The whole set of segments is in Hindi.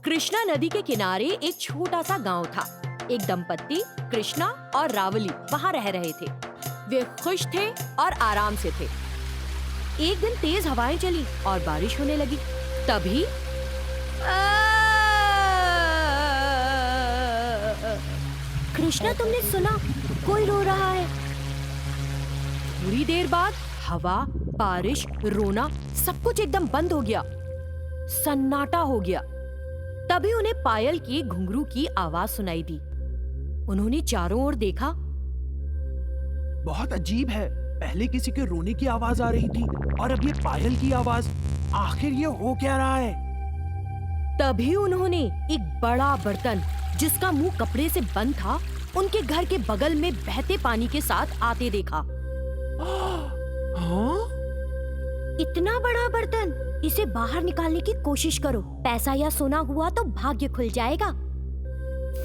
कृष्णा नदी के किनारे एक छोटा सा गांव था। एक दंपत्ति कृष्णा और रावली वहां रह रहे थे। वे खुश थे और आराम से थे। एक दिन तेज हवाएं चली और बारिश होने लगी। तभी कृष्णा, तुमने सुना? कोई रो रहा है। थोड़ी देर बाद हवा, बारिश, रोना सब कुछ एकदम बंद हो गया। सन्नाटा हो गया। तभी उन्हें पायल की घुंघरू की आवाज सुनाई दी। उन्होंने चारों ओर देखा। बहुत अजीब है, पहले किसी के रोने की आवाज आ रही थी और अब ये पायल की आवाज। आखिर ये हो क्या रहा है? तभी उन्होंने एक बड़ा बर्तन जिसका मुंह कपड़े से बंद था, उनके घर के बगल में बहते पानी के साथ आते देखा। हाँ? इतना बड़ा बर्तन, इसे बाहर निकालने की कोशिश करो। पैसा या सोना हुआ तो भाग्य खुल जाएगा।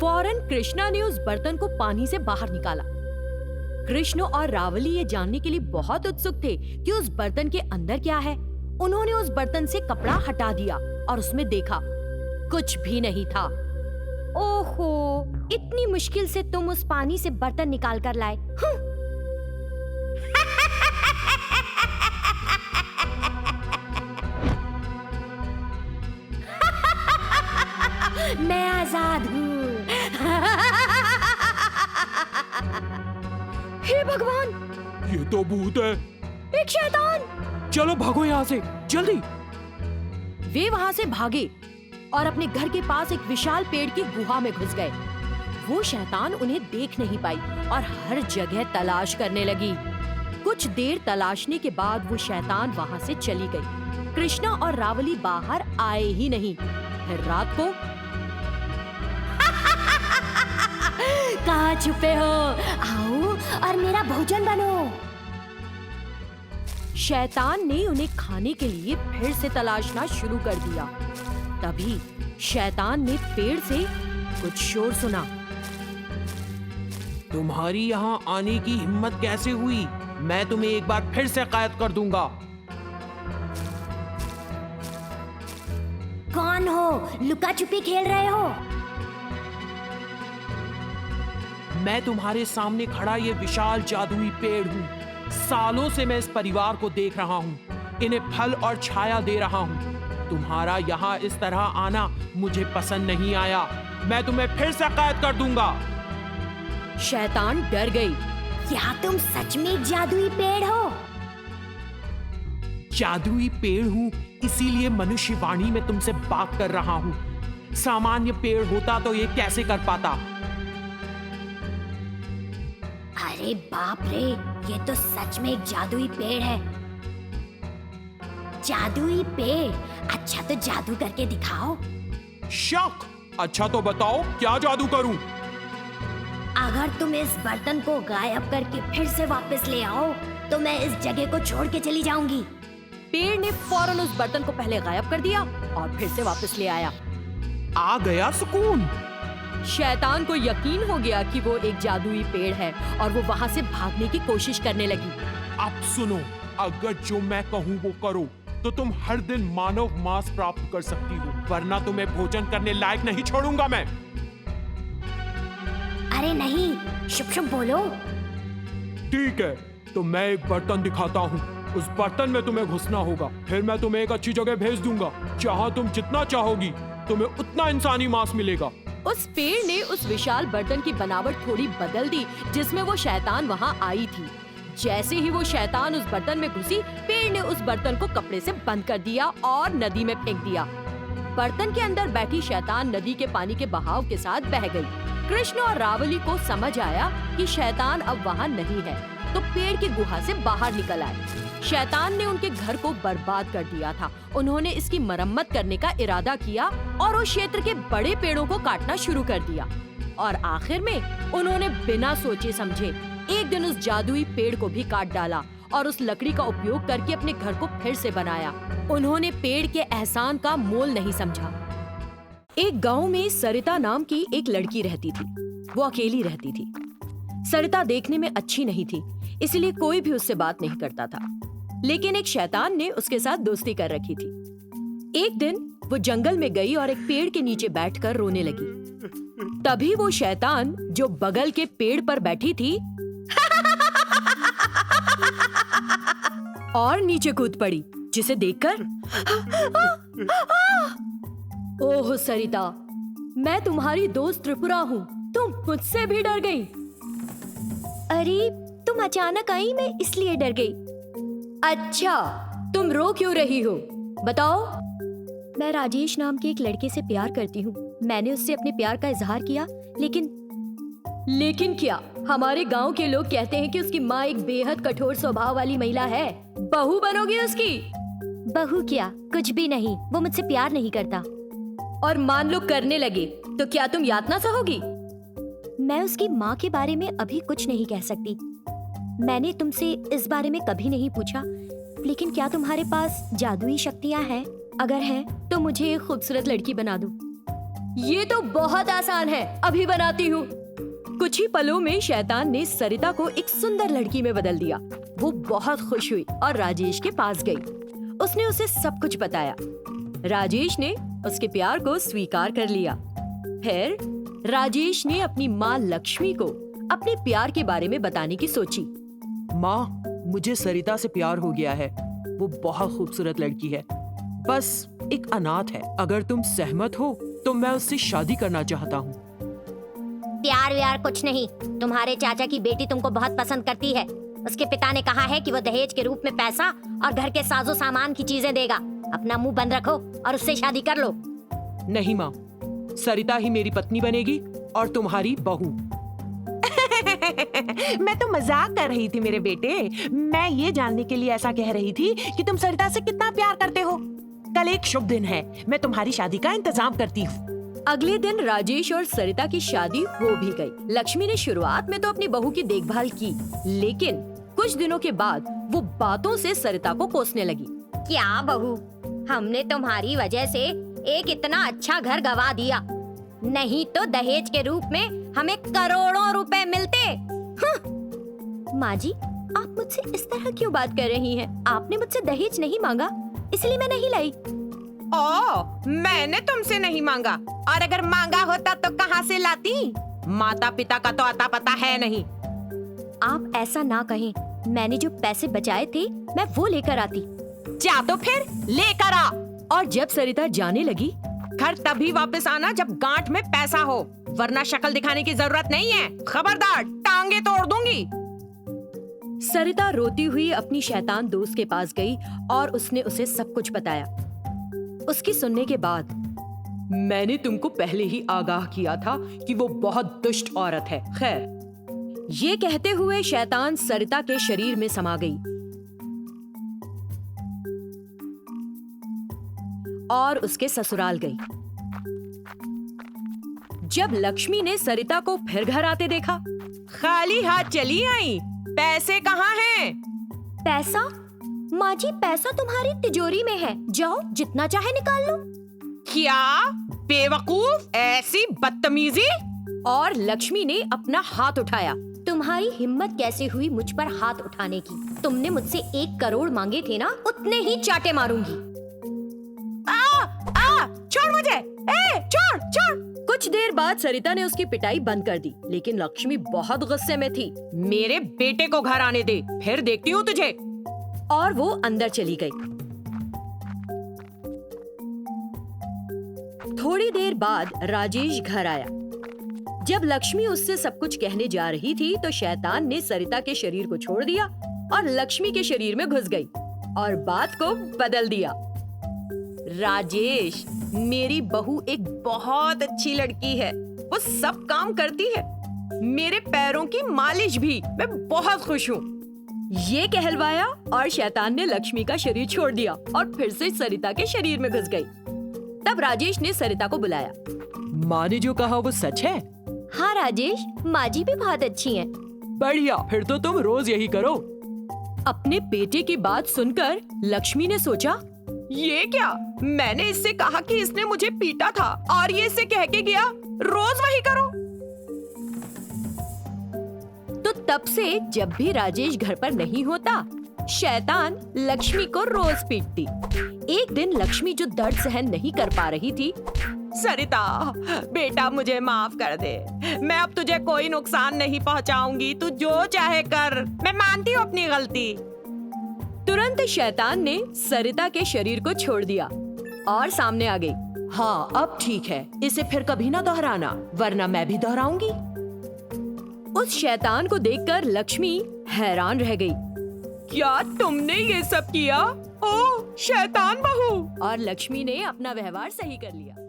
फौरन कृष्णा ने उस बर्तन को पानी से बाहर निकाला। कृष्ण और रावली ये जानने के लिए बहुत उत्सुक थे कि उस बर्तन के अंदर क्या है। उन्होंने उस बर्तन से कपड़ा हटा दिया और उसमें देखा, कुछ भी नहीं था। ओहो, इतनी मुश्किल से तुम उस पानी से बर्तन निकाल कर लाए। मैं आजाद हूँ। हे भगवान, ये तो भूत है। एक शैतान। चलो भागो यहाँ से, जल्दी। वे वहां से भागे और अपने घर के पास एक विशाल पेड़ की गुहा में घुस गए। वो शैतान उन्हें देख नहीं पाई और हर जगह तलाश करने लगी। कुछ देर तलाशने के बाद वो शैतान वहां से चली गई। कृष्णा और रावली बाहर आए ही नहीं। फिर रात को कहाँ छुपे हो? आओ और मेरा भोजन बनो। शैतान ने उन्हें खाने के लिए फिर से तलाशना शुरू कर दिया। तभी शैतान ने पेड़ से कुछ शोर सुना। तुम्हारी यहाँ आने की हिम्मत कैसे हुई? मैं तुम्हें एक बार फिर से कैद कर दूंगा। कौन हो? लुका छुपी खेल रहे हो? मैं तुम्हारे सामने खड़ा ये विशाल जादुई पेड़ हूँ। सालों से मैं इस परिवार को देख रहा हूँ, इन्हें फल और छाया दे रहा हूँ। तुम्हारा यहाँ इस तरह आना मुझे पसंद नहीं आया। मैं तुम्हें फिर से कैद कर दूंगा। शैतान डर गई। क्या तुम सच में जादुई पेड़ हो? जादुई पेड़ हूँ, इसीलिए मनुष्य वाणी में तुमसे बात कर रहा हूँ। सामान्य पेड़ होता तो ये कैसे कर पाता? अरे बाप रे, ये तो सच में एक जादुई पेड़ है। जादुई पेड़? अच्छा तो जादू करके दिखाओ। शक! अच्छा तो बताओ, क्या जादू करूं? अगर तुम इस बर्तन को गायब करके फिर से वापस ले आओ तो मैं इस जगह को छोड़ के चली जाऊंगी। पेड़ ने फौरन उस बर्तन को पहले गायब कर दिया और फिर से वापस ले आया। आ गया सुकून। शैतान को यकीन हो गया कि वो एक जादुई पेड़ है और वो वहाँ से भागने की कोशिश करने लगी। अब सुनो, अगर जो मैं कहूँ वो करो तो तुम हर दिन मानव मांस प्राप्त कर सकती हो, वरना तुम्हें भोजन करने लायक नहीं छोड़ूंगा मैं। अरे नहीं, शुभ शुभ बोलो। ठीक है, तो मैं एक बर्तन दिखाता हूँ। उस बर्तन में तुम्हें घुसना होगा, फिर मैं तुम्हें एक अच्छी जगह भेज दूंगा जहाँ तुम जितना चाहोगी तुम्हें उतना इंसानी मांस मिलेगा। उस पेड़ ने उस विशाल बर्तन की बनावट थोड़ी बदल दी जिसमें वो शैतान वहाँ आई थी। जैसे ही वो शैतान उस बर्तन में घुसी, पेड़ ने उस बर्तन को कपड़े से बंद कर दिया और नदी में फेंक दिया। बर्तन के अंदर बैठी शैतान नदी के पानी के बहाव के साथ बह गई। कृष्ण और रावली को समझ आया कि शैतान अब वहाँ नहीं है, तो पेड़ की गुहा से बाहर निकल आए। शैतान ने उनके घर को बर्बाद कर दिया था। उन्होंने इसकी मरम्मत करने का इरादा किया और उस क्षेत्र के बड़े पेड़ों को काटना शुरू कर दिया। और आखिर में उन्होंने बिना सोचे समझे एक दिन उस जादुई पेड़ को भी काट डाला और उस लकड़ी का उपयोग करके अपने घर को फिर से बनाया। उन्होंने पेड़ के एहसान का मोल नहीं समझा। एक गांव में सरिता नाम की एक लड़की रहती थी। वो अकेली रहती थी। सरिता देखने में अच्छी नहीं थी, इसलिए कोई भी उससे बात नहीं करता था। लेकिन एक शैतान ने उसके साथ दोस्ती कर रखी थी। एक दिन वो जंगल में गई और एक पेड़ के नीचे बैठकर रोने लगी। तभी वो शैतान जो बगल के पेड़ पर बैठी थी और नीचे कूद पड़ी, जिसे देखकर ओह सरिता, मैं तुम्हारी दोस्त त्रिपुरा हूँ, तुम मुझसे भी डर गई। अरे तुम अचानक आई, मैं इसलिए डर गई। अच्छा, तुम रो क्यों रही हो, बताओ। मैं राजेश नाम के एक लड़के से प्यार करती हूँ। मैंने उससे अपने प्यार का इजहार किया, लेकिन क्या? हमारे गांव के लोग कहते हैं कि उसकी माँ एक बेहद कठोर स्वभाव वाली महिला है। बहू बनोगी उसकी? बहू क्या, कुछ भी नहीं, वो मुझसे प्यार नहीं करता। और मान लो करने लगे तो क्या तुम यातना सहोगी? मैं उसकी माँ के बारे में अभी कुछ नहीं कह सकती। मैंने तुमसे इस बारे में कभी नहीं पूछा, लेकिन क्या तुम्हारे पास जादुई शक्तियाँ हैं? अगर है तो मुझे एक खूबसूरत लड़की बना दो। ये तो बहुत आसान है, अभी बनाती हूँ। कुछ ही पलों में शैतान ने सरिता को एक सुंदर लड़की में बदल दिया। वो बहुत खुश हुई और राजेश के पास गई। उसने उसे सब कुछ बताया। राजेश ने उसके प्यार को स्वीकार कर लिया। फिर राजेश ने अपनी माँ लक्ष्मी को अपने प्यार के बारे में बताने की सोची। माँ, मुझे सरिता से प्यार हो गया है। वो बहुत खूबसूरत लड़की है, बस एक अनाथ है। अगर तुम सहमत हो तो मैं उससे शादी करना चाहता हूँ। प्यार व्यार कुछ नहीं, तुम्हारे चाचा की बेटी तुमको बहुत पसंद करती है। उसके पिता ने कहा है कि वो दहेज के रूप में पैसा और घर के साजो सामान की चीजें देगा। अपना मुंह बंद रखो और उससे शादी कर लो। नहीं माँ, सरिता ही मेरी पत्नी बनेगी और तुम्हारी बहू। मैं तो मजाक कर रही थी मेरे बेटे। मैं ये जानने के लिए ऐसा कह रही थी कि तुम सरिता से कितना प्यार करते हो। कल एक शुभ दिन है, मैं तुम्हारी शादी का इंतजाम करती हूँ। अगले दिन राजेश और सरिता की शादी हो भी गई। लक्ष्मी ने शुरुआत में तो अपनी बहू की देखभाल की, लेकिन कुछ दिनों के बाद वो बातों से सरिता को कोसने लगी। क्या बहू, हमने तुम्हारी वजह से एक इतना अच्छा घर गवा दिया, नहीं तो दहेज के रूप में हमें करोड़ों रुपए मिलते। माँ जी, आप मुझसे इस तरह क्यों बात कर रही हैं? आपने मुझसे दहेज नहीं मांगा, इसलिए मैं नहीं लाई। मैंने तुमसे नहीं मांगा, और अगर मांगा होता तो कहाँ से लाती? माता पिता का तो अता पता है नहीं। आप ऐसा ना कहें, मैंने जो पैसे बचाए थे मैं वो लेकर आती। जा तो फिर लेकर आ। और जब सरिता जाने लगी, घर तभी वापस आना जब गांठ में पैसा हो, वरना शक्ल दिखाने की जरूरत नहीं है। खबरदार, टांगे तोड़ दूंगी। सरिता रोती हुई अपनी शैतान दोस्त के पास गई और उसने उसे सब कुछ बताया। उसकी सुनने के बाद, मैंने तुमको पहले ही आगाह किया था कि वो बहुत दुष्ट औरत है। खैर, ये कहते हुए शैतान सरिता के शरीर में समा गई और उसके ससुराल गई। जब लक्ष्मी ने सरिता को फिर घर आते देखा, खाली हाथ चली आई। पैसे कहाँ हैं? पैसा? माँ जी, पैसा तुम्हारी तिजोरी में है, जाओ जितना चाहे निकाल लो। क्या बेवकूफ, ऐसी बदतमीजी! और लक्ष्मी ने अपना हाथ उठाया। तुम्हारी हिम्मत कैसे हुई मुझ पर हाथ उठाने की? तुमने मुझसे 1 करोड़ मांगे थे ना, उतने ही चाटे मारूंगी। छोड़ मुझे, छोड़ छोड़। कुछ देर बाद सरिता ने उसकी पिटाई बंद कर दी, लेकिन लक्ष्मी बहुत गुस्से में थी। मेरे बेटे को घर आने दे, फिर देखती हूँ तुझे। और वो अंदर चली गई। थोड़ी देर बाद राजेश घर आया। जब लक्ष्मी उससे सब कुछ कहने जा रही थी तो शैतान ने सरिता के शरीर को छोड़ दिया और लक्ष्मी के शरीर में घुस गई और बात को बदल दिया। राजेश, मेरी बहू एक बहुत अच्छी लड़की है, वो सब काम करती है, मेरे पैरों की मालिश भी। मैं बहुत खुश हूँ। ये कहलवाया और शैतान ने लक्ष्मी का शरीर छोड़ दिया और फिर से सरिता के शरीर में घुस गई। तब राजेश ने सरिता को बुलाया। माँ ने जो कहा वो सच है? हाँ राजेश, माँ जी भी बहुत अच्छी हैं। बढ़िया, फिर तो तुम रोज यही करो। अपने बेटे की बात सुनकर लक्ष्मी ने सोचा, ये क्या? मैंने इससे कहा कि इसने मुझे पीटा था और ये इससे कह के गया रोज वही करो। तो तब से जब भी राजेश घर पर नहीं होता, शैतान लक्ष्मी को रोज पीटती। एक दिन लक्ष्मी जो दर्द सहन नहीं कर पा रही थी, सरिता बेटा मुझे माफ कर दे। मैं अब तुझे कोई नुकसान नहीं पहुंचाऊंगी। तू जो चाहे कर, मैं मानती हूँ अपनी गलती। तुरंत शैतान ने सरिता के शरीर को छोड़ दिया और सामने आ गई। हाँ, अब ठीक है, इसे फिर कभी ना दोहराना, वरना मैं भी दोहराऊंगी। उस शैतान को देखकर लक्ष्मी हैरान रह गई। क्या तुमने ये सब किया? ओह शैतान बहू! और लक्ष्मी ने अपना व्यवहार सही कर लिया।